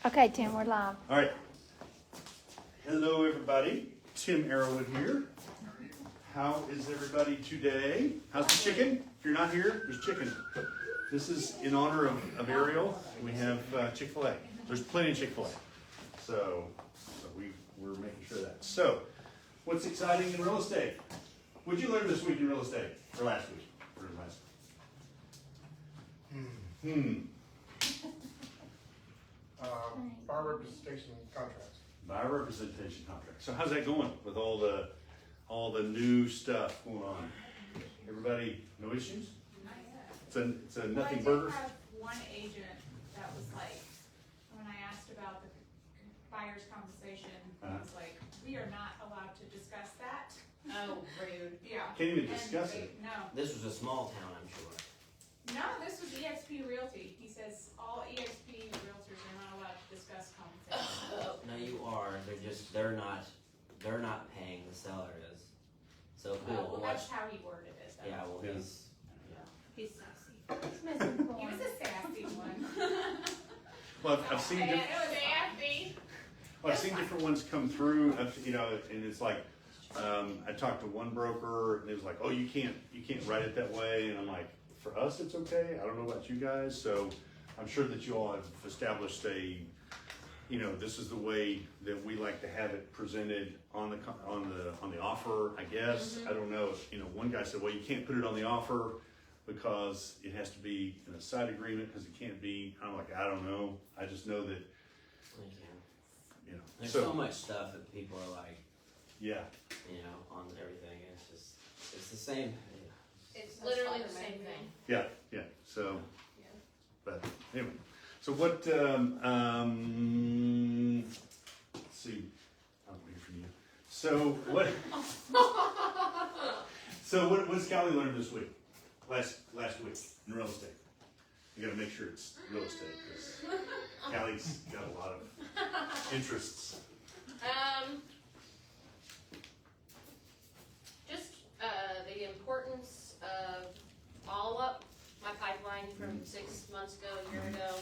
Okay, Tim, we're live. All right. Hello, everybody. Tim Arrowood here. How is everybody today? How's the chicken? If you're not here, there's chicken. This is in honor of Ariel. We have Chick-fil-A. There's plenty of Chick-fil-A. So we're making sure of that. So, what's exciting in real estate? What'd you learn this week in real estate? Or last week? Or last week? Buyer representation contracts. Buyer representation contract. So how's that going with all the new stuff going on? Everybody, no issues? It's a nothing burger. I did have one agent that was like, when I asked about the buyer's compensation, he was like, we are not allowed to discuss that. Oh, rude. Yeah. Can't even discuss it. No. This was a small town, I'm sure. No, this was EXP Realty. He says all EXP realtors are not allowed to discuss compensation. No, you are. They're not paying. The seller is. So cool. Well, that's how he worded it, though. Yeah. Well, Yeah. He's sassy. He was a sassy one. Well, I've seen It was sassy. I've seen different ones come through. And it's like I talked to one broker, and it was like, oh, you can't write it that way, and I'm like, for us, it's okay. I don't know about you guys, so I'm sure that you all have established this is the way that we like to have it presented on the offer. I guess I don't know. One guy said, well, you can't put it on the offer because it has to be in a side agreement because it can't be. I'm like, I don't know. I just know that There's so much stuff that people are like, yeah. On everything. It's the same. It's literally the same thing. Yeah. So, but anyway, so what? Let's see. I'll wait for you. So what? What's Callie learned this week? Last week in real estate. You got to make sure it's real estate because Callie's got a lot of interests. Just the importance of follow-up. My pipeline from 6 months ago, a year ago,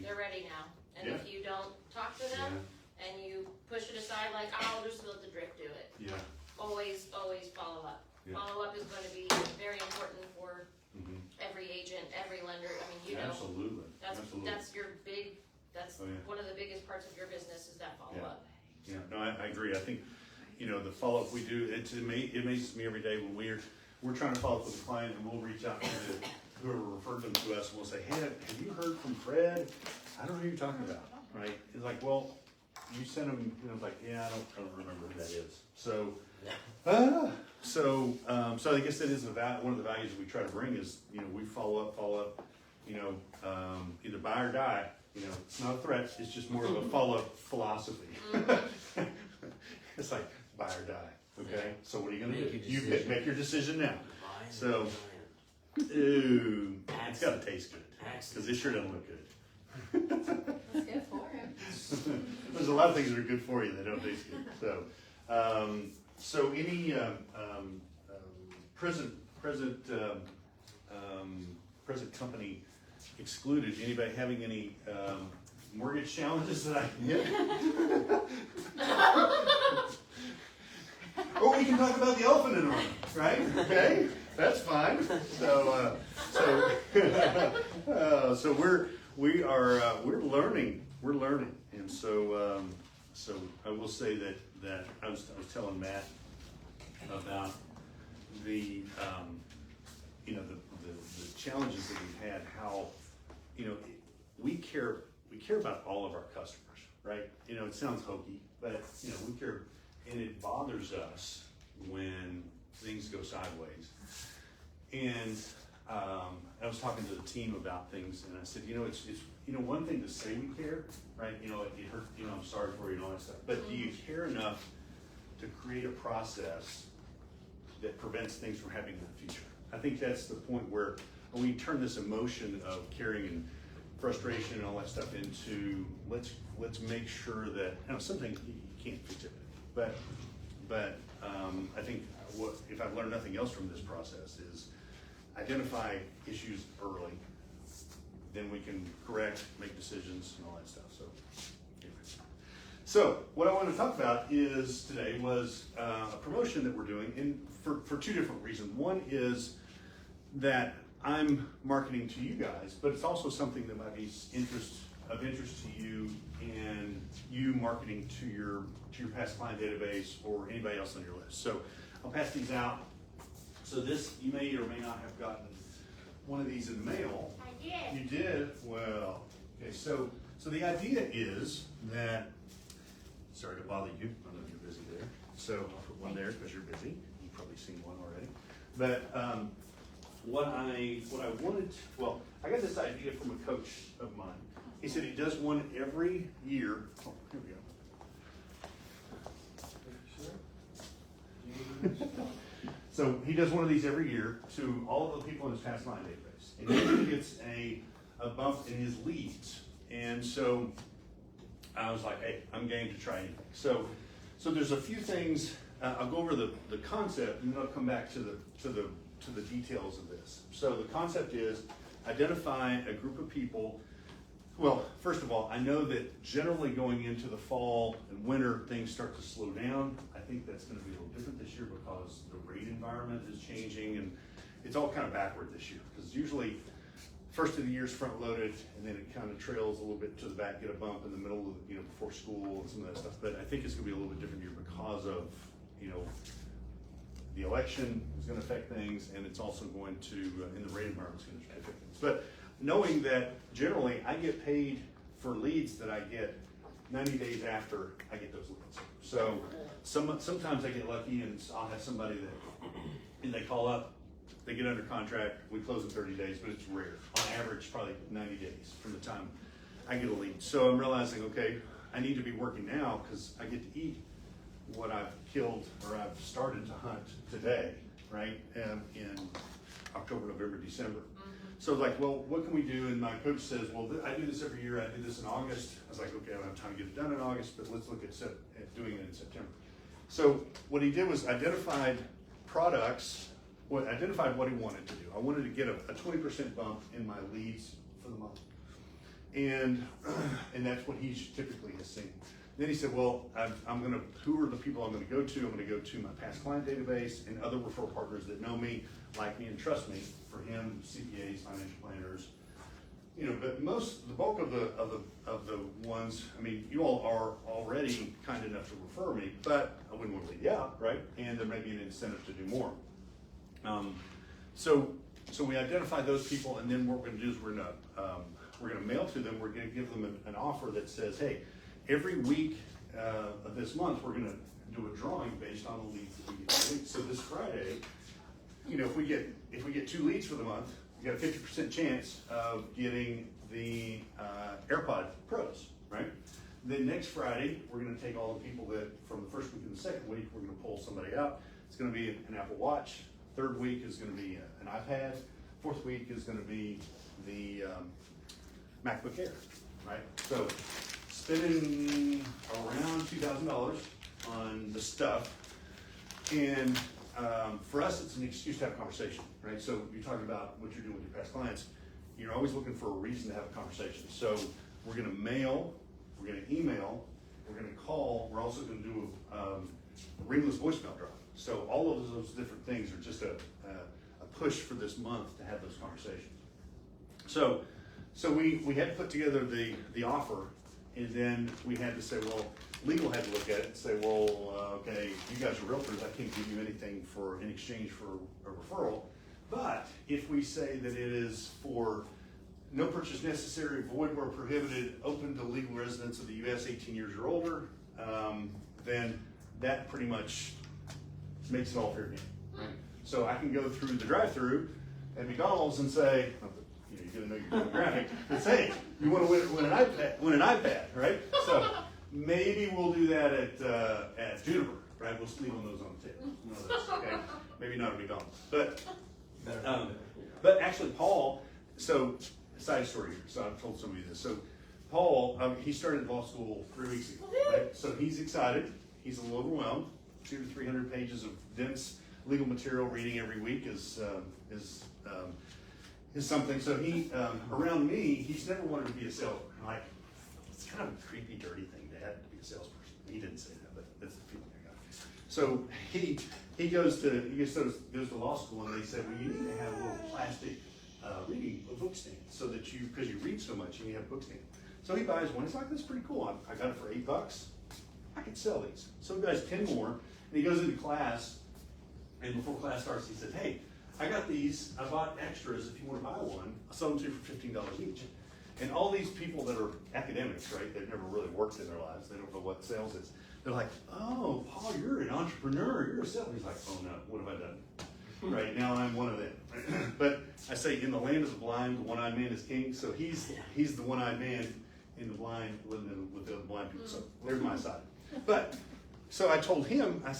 they're ready now. And if you don't talk to them and you push it aside like, oh, I'll just let the drip do it. Yeah. Always follow up. Yeah. Follow-up is going to be very important for every agent, every lender. I mean, Absolutely. that's your big, that's Oh, yeah. one of the biggest parts of your business is that follow-up. Yeah, no, I agree. I think, the follow-up we do, it amazes me every day when we're trying to follow up with a client and we'll reach out to whoever referred them to us and we'll say, hey, have you heard from Fred? I don't know who you're talking about, right? It's like, well, you sent him, like, yeah, I don't remember who that is. So, so I guess that is one of the values that we try to bring is, we follow up, either buy or die. It's not a threat. It's just more of a follow-up philosophy. It's like buy or die. Okay. So what are you gonna do? You make your decision now. So, ooh, it's gotta taste good because it sure doesn't look good. That's good for him. There's a lot of things that are good for you that don't taste good. So any present company excluded. Anybody having any mortgage challenges that I can hit? Or we can talk about the elephant in the room, right? Okay, that's fine. So we're learning. We're learning, and so I will say that I was telling Matt about the challenges that we've had. How we care about all of our customers, right? It sounds hokey, but we care, and it bothers us when things go sideways. And I was talking to the team about things, and I said, it's one thing to say we care, right? It hurt, I'm sorry for you and all that stuff. But do you care enough to create a process that prevents things from happening in the future? I think that's the point where we turn this emotion of caring and frustration and all that stuff into let's make sure that something you can't fix it, but I think if I've learned nothing else from this process is identify issues early, then we can correct, make decisions, and all that stuff. So So what I want to talk about is today was a promotion that we're doing, and for two different reasons. One is that I'm marketing to you guys, but it's also something that might be of interest to you, and you marketing to your past client database or anybody else on your list. So I'll pass these out. So this, you may or may not have gotten one of these in the mail. I did. You did? Well, okay, so the idea is that, sorry to bother you, I know you're busy there. So I'll put one there because you're busy. You've probably seen one already. But what I wanted, well, I got this idea from a coach of mine. He said he does one every year. Oh, here we go. So he does one of these every year to all of the people in his past client database. And he gets a bump in his leads. And so I was like, hey, I'm game to try anything. So there's a few things. I'll go over the concept, and then I'll come back to the details of this. So the concept is identify a group of people. Well, first of all, I know that generally going into the fall and winter, things start to slow down. I think that's going to be a little different this year because the rate environment is changing, and it's all kind of backward this year. Because usually, first of the year is front loaded, and then it kind of trails a little bit to the back, get a bump in the middle of before school and some of that stuff. But I think it's going to be a little bit different year because of the election is going to affect things, and it's also going to in the rate environment is going to affect things. But knowing that generally I get paid for leads that I get 90 days after I get those leads. So sometimes I get lucky and I'll have somebody and they call up, they get under contract, we close in 30 days, but it's rare. On average, probably 90 days from the time I get a lead. So I'm realizing, okay, I need to be working now because I get to eat what I've killed or I've started to hunt today, right? In October, November, December. So like, well, what can we do? And my coach says, well, I do this every year. I do this in August. I was like, okay, I don't have time to get it done in August, but let's look at doing it in September. So what he did was identified products, identified what he wanted to do. I wanted to get a 20% bump in my leads for the month. And that's what he typically has seen. Then he said, well, who are the people I'm going to go to? I'm going to go to my past client database and other referral partners that know me, like me, and trust me. For him, CPAs, financial planners, but the bulk of the ones, I mean, you all are already kind enough to refer me, but I wouldn't want to leave you out, right? And there may be an incentive to do more. So we identify those people, and then what we're going to do is we're going to mail to them. We're going to give them an offer that says, hey, every week of this month, we're going to do a drawing based on the leads that we get. So this Friday, if we get 2 leads for the month, we got a 50% chance of getting the AirPod Pros, right? Then next Friday, we're going to take all the people that from the first week and the second week, we're going to pull somebody out. It's going to be an Apple Watch. Third week is going to be an iPad. Fourth week is going to be the MacBook Air, right? So spending around $2,000 on the stuff, and for us, it's an excuse to have a conversation, right? So you're talking about what you're doing with your past clients. You're always looking for a reason to have a conversation. So we're going to mail, we're going to email, we're going to call. We're also going to do a ringless voicemail drop. So all of those different things are just a push for this month to have those conversations. So we had to put together the offer, and then we had to say, well, legal had to look at it and say, well, okay, you guys are realtors, I can't give you anything in exchange for a referral. But if we say that it is for no purchase necessary, void where prohibited, open to legal residents of the U.S. 18 years or older, then that pretty much makes it all fair game, right? So I can go through the drive-through at McDonald's and say, you gotta know your demographic, and say, you want to win an iPad, right? So maybe we'll do that at Juniper, right? We'll leave those on the table. One of those, okay? Maybe not at McDonald's, but actually, Paul. So side story here. So I've told somebody this. So Paul, he started law school 3 weeks ago, right? So he's excited. He's a little overwhelmed. 200 to 300 pages of dense legal material reading every week is something. So he, around me, he's never wanted to be a salesman. Like, it's kind of a creepy, dirty thing to have to be a salesperson. He didn't say that, but that's the feeling I got. So he goes to law school, and they said, well, you need to have a little plastic reading book stand so that because you read so much, and you have a book stand. So he buys one. He's like, that's pretty cool. I got it for $8. I could sell these. So he buys 10 more, and he goes into class, and before class starts, he said, hey, I got these. I bought extras. If you want to buy one, I'll sell them to you for $15 each. And all these people that are academics, right, they've never really worked in their lives. They don't know what sales is. They're like, oh, Paul, you're an entrepreneur. You're a salesman. He's like, oh, no, what have I done? Right now I'm one of them. But I say, in the land of the blind, the one-eyed man is king. So he's the one-eyed man in the blind, living with the blind people. So there's my side. But so I told him, I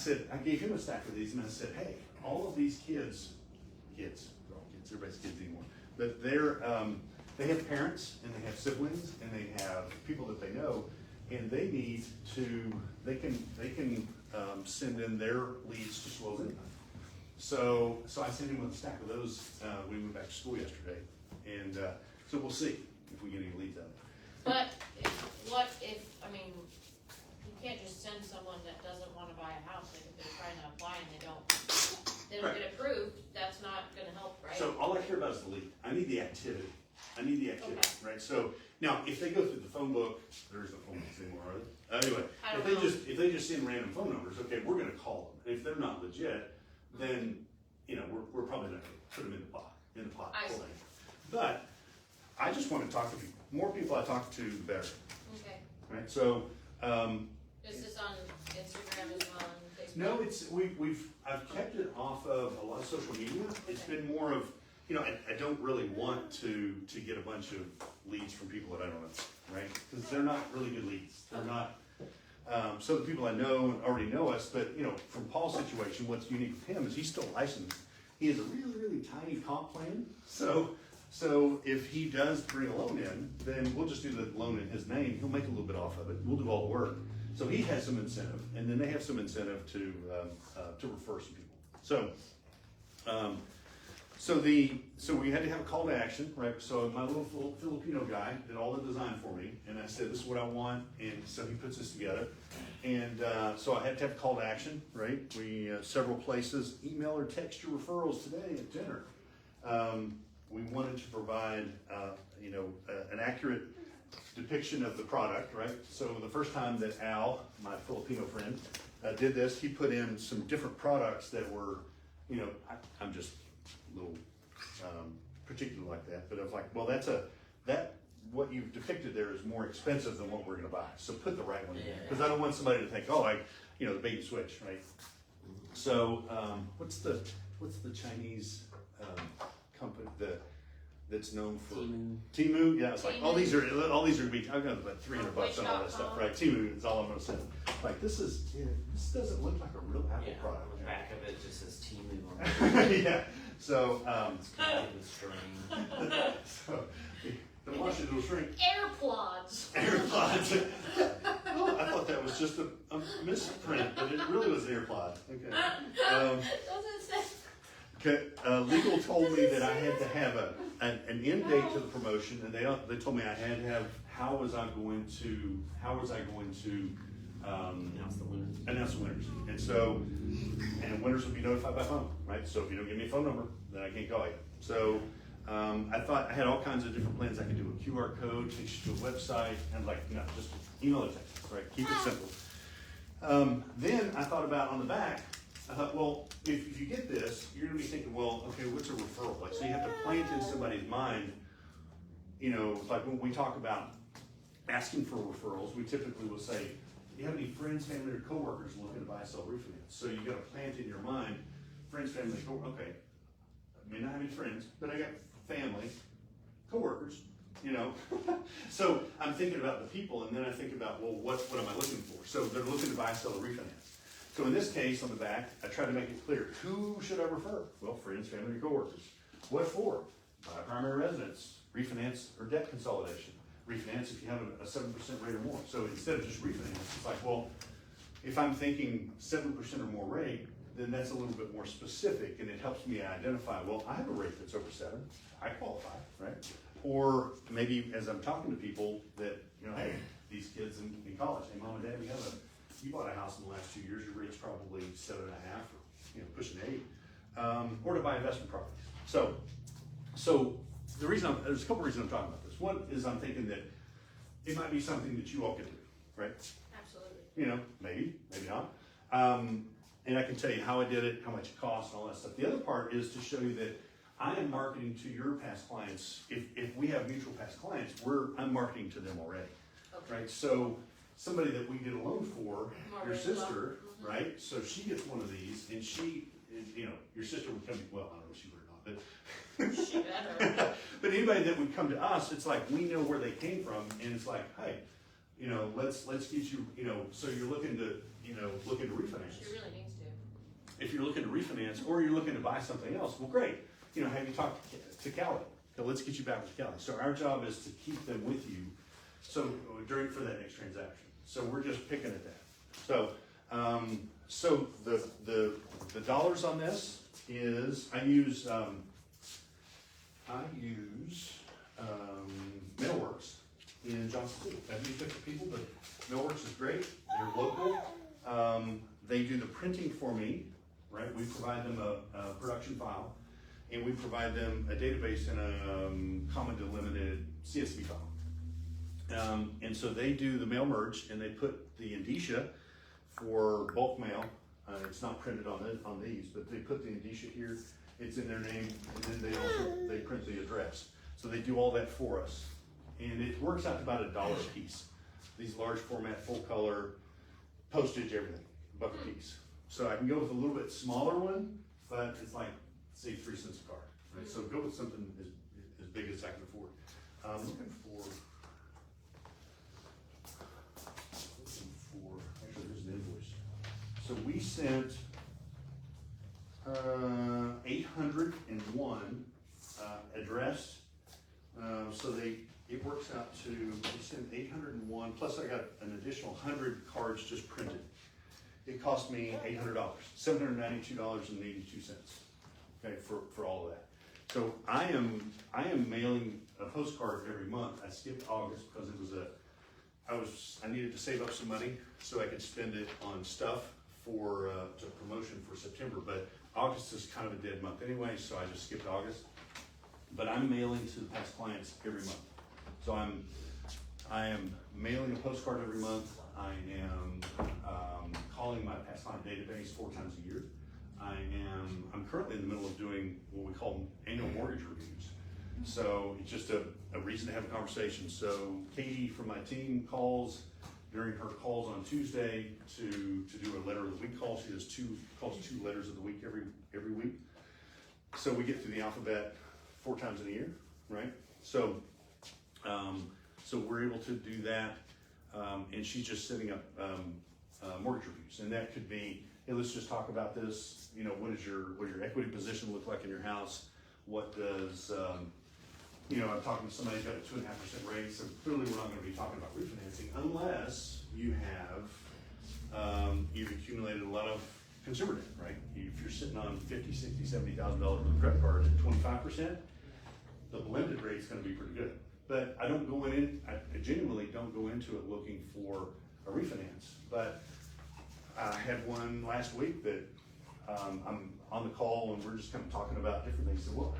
gave him a stack of these, and I said, hey, all of these kids, they're all kids, everybody's kids anymore, but they have parents, and they have siblings, and they have people that they know, and they need to, they can send in their leads to Swell's Income. So I sent him with a stack of those. We went back to school yesterday, and so we'll see if we get any leads out of it. But you can't just send someone that doesn't wanna buy a house, like if they're trying to apply and they don't Right. get approved, that's not gonna help, right? So all I care about is the lead. I need the activity. Okay. Right? So now, if they go through the phone book, there is no phone books anymore, are there? Anyway, I don't know. if they just send random phone numbers, okay, we're going to call them. And if they're not legit, then we're probably not going to put them in the pot. I see. But I just want to talk to people. More people I talk to, the better. Okay. Right? So. Is this on Instagram as well and Facebook? No, I've kept it off of a lot of social media. It's been more of, I don't really want to get a bunch of leads from people that I don't know, right? Because they're not really good leads. They're not. So the people I know already know us, but from Paul's situation, what's unique with him is he's still licensed. He has a really, really tiny comp plan. So if he does bring a loan in, then we'll just do the loan in his name. He'll make a little bit off of it. We'll do all the work. So he has some incentive, and then they have some incentive to refer some people. So we had to have a call to action, right? So my little Filipino guy did all the design for me, and I said, this is what I want, and so he puts this together. And so I had to have a call to action, right? We, several places, email or text your referrals today at dinner. We wanted to provide, an accurate depiction of the product, right? So the first time that Al, my Filipino friend, did this, he put in some different products that were, I'm just a little particular like that, but I was like, well, what you've depicted there is more expensive than what we're going to buy. So put the right one in, because I don't want somebody to think, the bait and switch, right? So what's the Chinese company that's known for Temu? Yeah, it's like all these are gonna be. I've got about $300 on all that stuff, right? Temu is all I'm gonna send. Like this doesn't look like a real Apple product. On the back of it just says Temu on it. Yeah. So it's completely strange. so the watch it will shrink. AirPods. AirPods. Oh, I thought that was just a misprint, but it really was AirPod. Okay. Doesn't say. Okay, legal told me that I had to have an end date to the promotion, and they told me I had to have how was I going to announce the winners, and winners would be notified by phone, right? So if you don't give me a phone number, then I can't call you. So I thought I had all kinds of different plans. I could do a QR code, takes you to a website, and just email or text, right? Keep it simple. Then I thought about on the back. I thought, well, if you get this, you're going to be thinking, well, okay, what's a referral? Like, so you have to plant in somebody's mind, like when we talk about asking for referrals, we typically will say, do you have any friends, family, or coworkers looking to buy, sell, refinance? So you got to plant in your mind, friends, family, coworkers. Okay, I may not have any friends, but I got family, coworkers, So I'm thinking about the people, and then I think about, well, what am I looking for? So they're looking to buy, sell, or refinance. So in this case, on the back, I try to make it clear, who should I refer? Well, friends, family, or coworkers. What for? Buy primary residence, refinance, or debt consolidation. Refinance if you have a 7% rate or more. So instead of just refinance, it's like, well, if I'm thinking 7% or more rate, then that's a little bit more specific, and it helps me identify, well, I have a rate that's over 7, I qualify, right? Or maybe as I'm talking to people that, hey, these kids in college. Hey, mom and dad, you bought a house in the last 2 years, your rate's probably 7.5 or, pushing 8. Or to buy investment properties. So the reason there's a couple reasons I'm talking about this. One is I'm thinking that it might be something that you all could do, right? Absolutely. Maybe not. And I can tell you how I did it, how much it cost, and all that stuff. The other part is to show you that I am marketing to your past clients. If we have mutual past clients, I'm marketing to them already, Okay. right? So somebody that we did a loan for, your Already sister, well. right? So she gets one of these, and your sister would come. Well, I don't know if she would or not, but She better. but anybody that would come to us, it's like we know where they came from, and it's like, hey, let's get you, so you're looking to refinance. She really needs to. If you're looking to refinance or you're looking to buy something else, well, great. Have you talked to Callie? So let's get you back with Callie. So our job is to keep them with you. So for that next transaction. So we're just picking at that. So the dollars on this is I use Mailworks in Johnson City. I've used it for people, but Mailworks is great. They're local. They do the printing for me, right? We provide them a production file, and we provide them a database and a comma delimited CSV file. And so they do the mail merge, and they put the indicia for bulk mail. It's not printed on these, but they put the indicia here. It's in their name, and then they print the address. So they do all that for us, and it works out to about $1 a piece. These large format, full color, postage, everything, $1 a piece. So I can go with a little bit smaller one, but it's like, say, 3 cents a card, right? So go with something as big as I can afford. I'm looking for, actually there's an invoice. So we sent 801 addressed. So it works out to, we sent 801, plus I got an additional 100 cards just printed. It cost me $800, $792.82, okay, for all of that. So I am mailing a postcard every month. I skipped August because I needed to save up some money so I could spend it on stuff for to promotion for September. But August is kind of a dead month anyway, so I just skipped August. But I'm mailing to the past clients every month. So I am mailing a postcard every month. I am calling my past client database 4 times a year. I'm currently in the middle of doing what we call annual mortgage reviews. So it's just a reason to have a conversation. So Katie from my team calls during her calls on Tuesday to do a letter of the week call. She does calls 2 letters of the week every week. So we get through the alphabet 4 times in a year, right? So we're able to do that, and she's just setting up mortgage reviews, and that could be, hey, let's just talk about this. What does your equity position look like in your house? What does I'm talking to somebody who's got a 2.5% rate, so clearly we're not going to be talking about refinancing unless you have you've accumulated a lot of consumer debt, right? If you're sitting on $50,000, $60,000, $70,000 with a credit card at 25%, the blended rate's going to be pretty good. But I genuinely don't go into it looking for a refinance. But I had one last week that I'm on the call and we're just kind of talking about different things. So, well,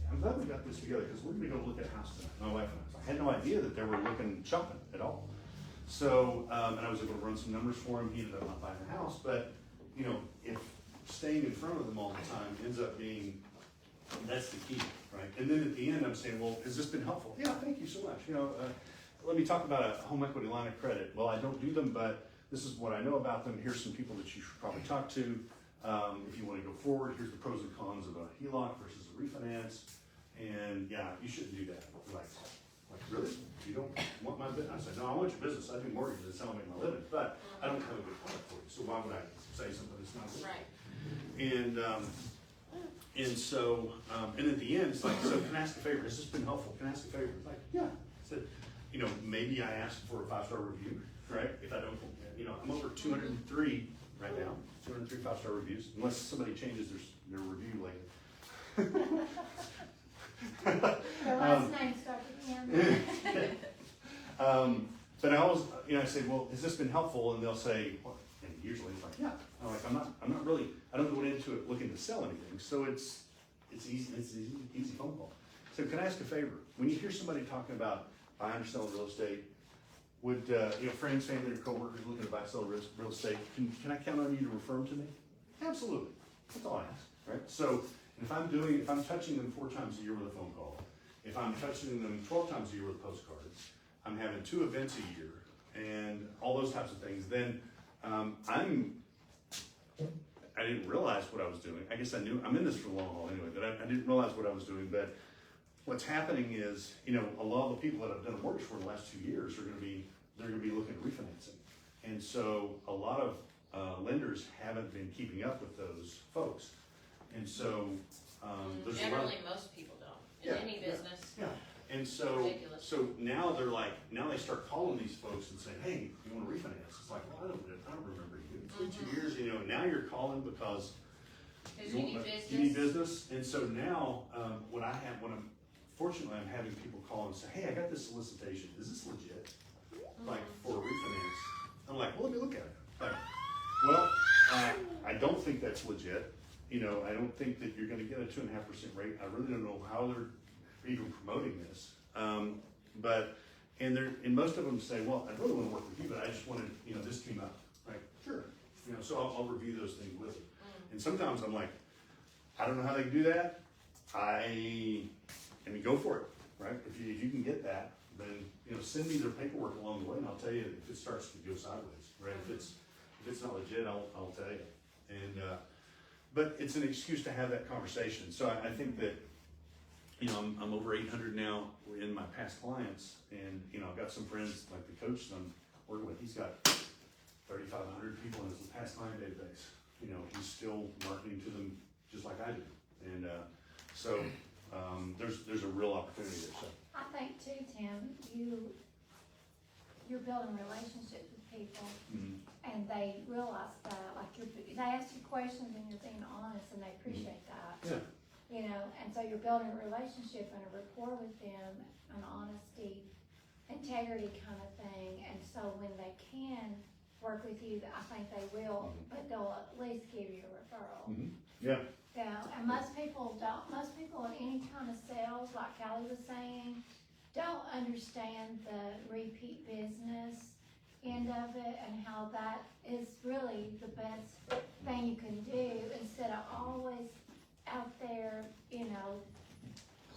I'm glad we got this together because we're going to go look at a house tonight, my wife and I. I had no idea that they were shopping at all. So, and I was able to run some numbers for him. He ended up not buying the house, but if staying in front of them all the time ends up being, that's the key, right? And then at the end, I'm saying, well, has this been helpful? Yeah, thank you so much. Let me talk about a home equity line of credit. Well, I don't do them, but this is what I know about them. Here's some people that you should probably talk to. If you want to go forward, here's the pros and cons of a HELOC versus a refinance. And yeah, you shouldn't do that. Like really? You don't want my business? I said, no, I want your business. I do mortgages. That's how I make my living. But I don't have a good product for you. So why would I say something that's not good? Right. And so, and at the end, it's like, so can I ask a favor? Has this been helpful? Can I ask a favor? It's like, yeah. I said, maybe I asked for a 5-star review, right? If I don't, I'm over 203 right now, 203 5-star reviews, unless somebody changes their review later. The last name started again. but I always, I say, well, has this been helpful? And they'll say, well, and usually it's like, yeah. I'm not really, I don't go into it looking to sell anything. So it's easy phone call. So can I ask a favor? When you hear somebody talking about buying or selling real estate, would, friends, family, or coworkers looking to buy or sell real estate, can I count on you to refer them to me? Absolutely. That's all I ask, right? So if I'm touching them 4 times a year with a phone call, if I'm touching them 12 times a year with postcards, I'm having 2 events a year, and all those types of things, then I didn't realize what I was doing. I guess I knew, I'm in this for the long haul anyway, but I didn't realize what I was doing. But what's happening is, a lot of the people that I've done a mortgage for the last 2 years they're gonna be looking at refinancing. And so a lot of lenders haven't been keeping up with those folks. And so, there's a lot of, Generally, most people don't, in any business. yeah. And so, Ridiculous. so now now they start calling these folks and saying, hey, you wanna refinance? It's like, well, I don't remember you. It's been 2 years, now you're calling because Cause you need business. you need business. And so now, fortunately, I'm having people call and say, hey, I got this solicitation. Is this legit? Like, for a refinance. I'm like, well, let me look at it. Like, well, I don't think that's legit. I don't think that you're gonna get a 2.5% rate. I really don't know how they're even promoting this. And most of them say, well, I really wanna work with you, but I just wanted, this came up. Like, sure. So I'll review those things with them. And sometimes I'm like, I don't know how they can do that. Go for it, right? If you can get that, then, send me their paperwork along the way and I'll tell you if it starts to go sideways, right? If it's not legit, I'll tell you. And, but it's an excuse to have that conversation. So I think that, I'm over 800 now in my past clients, and, I've got some friends, like the coach that I'm working with, he's got 3,500 people in his past client database. He's still marketing to them just like I do. And, so, there's a real opportunity there, so. I think too, Tim, you're building relationships with people, and they realize that, like they ask you questions and you're being honest, and they appreciate that. Yeah. And so you're building a relationship and a rapport with them, an honesty, integrity kind of thing, and so when they can work with you, I think they will, but they'll at least give you a referral. Yeah. Yeah, and most people in any kind of sales, like Callie was saying, don't understand the repeat business end of it and how that is really the best thing you can do instead of always out there,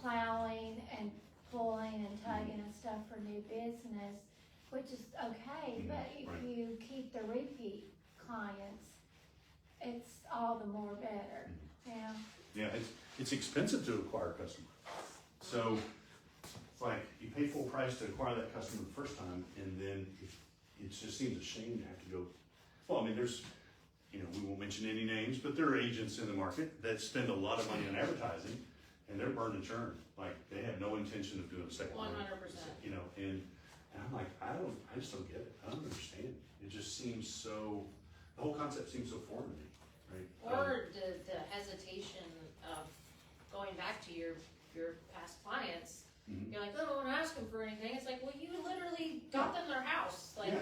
plowing and pulling and tugging and stuff for new business, which is okay, but if you keep the repeat clients, it's all the more better. Yeah. Yeah, it's expensive to acquire a customer. So it's like you pay full price to acquire that customer the first time, and then it just seems a shame to have to go. Well, I mean, there's, we won't mention any names, but there are agents in the market that spend a lot of money on advertising, and they're burn and churn. Like they have no intention of doing a second. 100%. And I'm like, I just don't get it. I don't understand. It just seems so. The whole concept seems so foreign to me. Right. Or the hesitation of going back to your past clients. You're like, oh, I don't want to ask them for anything. It's like, well, you literally got them their house. Like,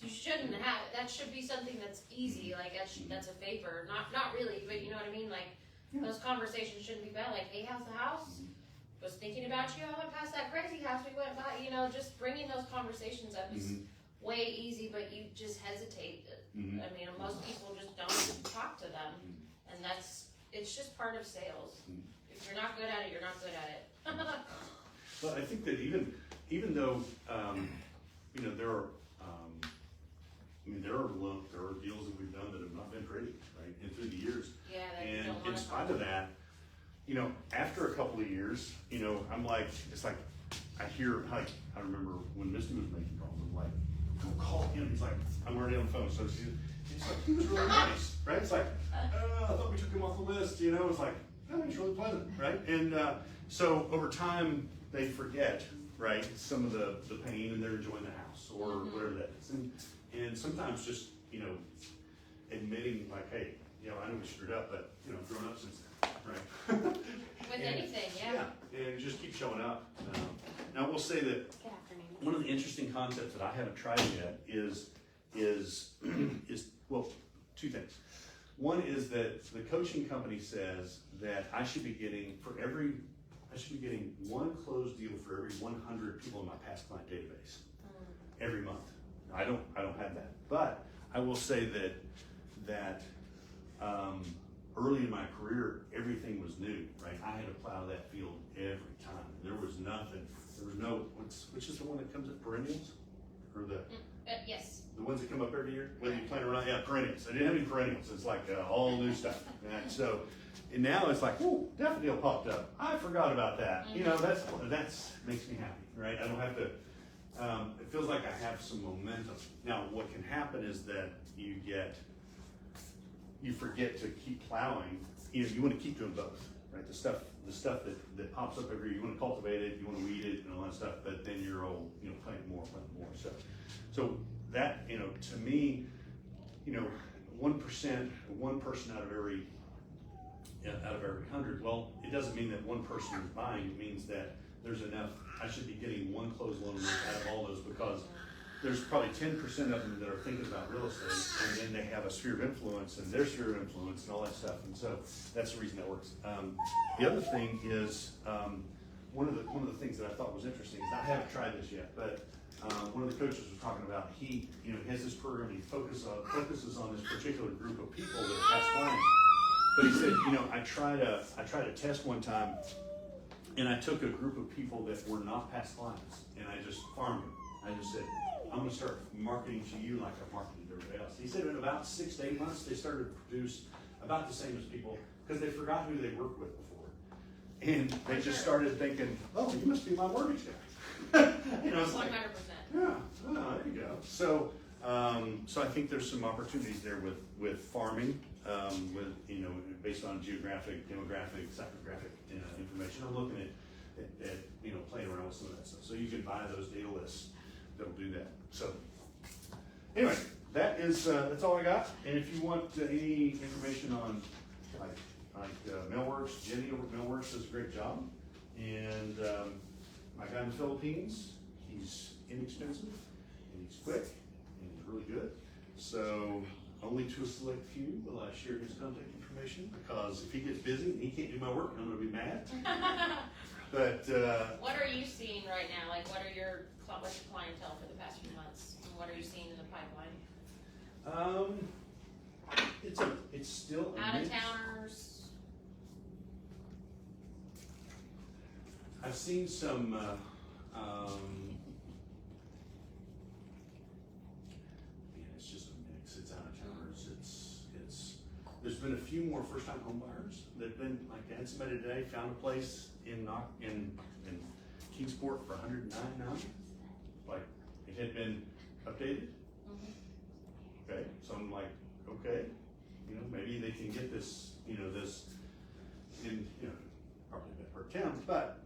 you shouldn't have. That should be something that's easy. Like that's a favor. Not really, but you know what I mean. Like those conversations shouldn't be bad. Like, hey, how's the house? Was thinking about you. I went past that crazy house we went by. Just bringing those conversations up is way easy, but you just hesitate. I mean, most people just don't talk to them, and it's just part of sales. If you're not good at it, you're not good at it. But I think that even though there are deals that we've done that have not been pretty, right, and through the years. Yeah. And in spite of that, after a couple of years, I'm like, it's like I hear, like I remember when Misty was making calls, I'm like, don't call him. He's like, I'm already on the phone, so he's like, he was really nice, right? It's like, I thought we took him off the list, It's like, no, he's really pleasant, right? And so over time, they forget, right, some of the pain, and they're enjoying the house or whatever that is. And sometimes just, admitting like, hey, I know we screwed up, but, I've grown up since then, right? With anything, yeah. Yeah, and just keep showing up. Now, I will say that Good afternoon. one of the interesting concepts that I haven't tried yet is well, two things. One is that the coaching company says that I should be getting one closed deal for every 100 people in my past client database every month. Now, I don't have that, but I will say that early in my career, everything was new, right? I had to plow that field every time. There was nothing. There was no, which is the one that comes at perennials? Or Yes. the ones that come up every year, whether you plant or not, yeah, perennials. I didn't have any perennials. It's like all new stuff. And so, and now it's like, ooh, daffodil popped up. I forgot about that. You know, that's makes me happy, right? I don't have to. It feels like I have some momentum. Now, what can happen is that you forget to keep plowing. You want to keep doing both, right? The stuff that pops up every year, you want to cultivate it, you want to weed it, and all that stuff. But then you're all, plant more. So that, to me, 1%, one person out of every 100. Well, it doesn't mean that one person is buying. It means that there's enough. I should be getting one closed loan out of all those, because there's probably 10% of them that are thinking about real estate, and then they have a sphere of influence and their sphere of influence and all that stuff. And so that's the reason that works. The other thing is one of the things that I thought was interesting is I haven't tried this yet, but one of the coaches was talking about he has this program, and he focuses on this particular group of people that are past clients. But he said, I tried a test one time, and I took a group of people that were not past clients, and I just farmed them. I just said, I'm going to start marketing to you like I marketed to everybody else. He said in about 6 to 8 months, they started to produce about the same as people, because they forgot who they worked with before. And they just started thinking, oh, you must be my mortgage guy. It's like, 100%. yeah, there you go. So I think there's some opportunities there with farming, based on geographic, demographic, psychographic information. I'm looking at playing around with some of that stuff. So you can buy those data lists that'll do that. So anyway, that's all I got. And if you want any information on like Mailworks, Jenny over at Mailworks does a great job. And my guy in the Philippines, he's inexpensive and he's quick and he's really good. So only to a select few will I share his contact information, because if he gets busy and he can't do my work, I'm going to be mad. But what are you seeing right now? Like, what's your clientele for the past few months? And what are you seeing in the pipeline? It's still a Out of mix. towners. I've seen some. It's just a mix. It's out of towners. It's. There's been a few more first-time home buyers that've been like, I had somebody today found a place in Kingsport for $109,000. Like, it had been updated. Okay, so I'm like, okay, maybe they can get this, this in, probably a bit per town, but,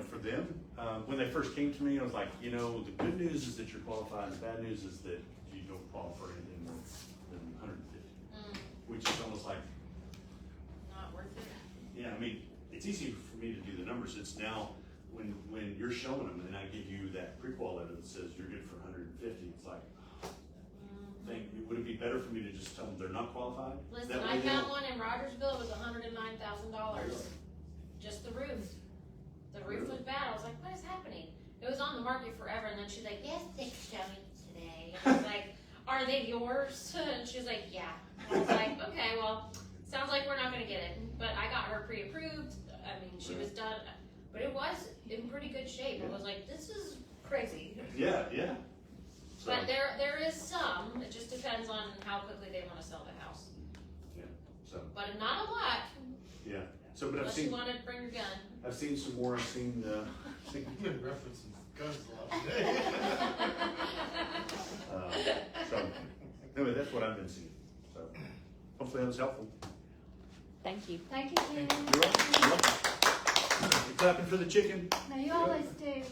for them, when they first came to me, I was like, the good news is that you're qualified, and the bad news is that you don't qualify for anything more than 150, which is almost like, Not worth it. yeah, I mean, it's easy for me to do the numbers. It's now when you're showing them, and I give you that pre-qual letter that says you're good for 150, it's like, would it be better for me to just tell them they're not qualified? Listen, That way I they found don't- one in Rogersville, it was $109,000. Just the roof. The roof was bad. I was like, what is happening? It was on the market forever, and then she's like, yes, they showed me today. I was like, are they yours? And she's like, yeah. I was like, okay, well, sounds like we're not gonna get it. But I got her pre-approved. I mean, she was done, but it was in pretty good shape. I was like, this is crazy. Yeah. So, But there is some, it just depends on how quickly they wanna sell the house. yeah. So But not a lot, yeah. So, but unless you wanna bring your gun. I've seen some more. I've seen. You've been referencing guns a lot today. So anyway, that's what I've been seeing. So hopefully that was helpful. Thank you. Thank you, Jen. You're welcome. You're welcome. You're clapping for the chicken. No, you always do.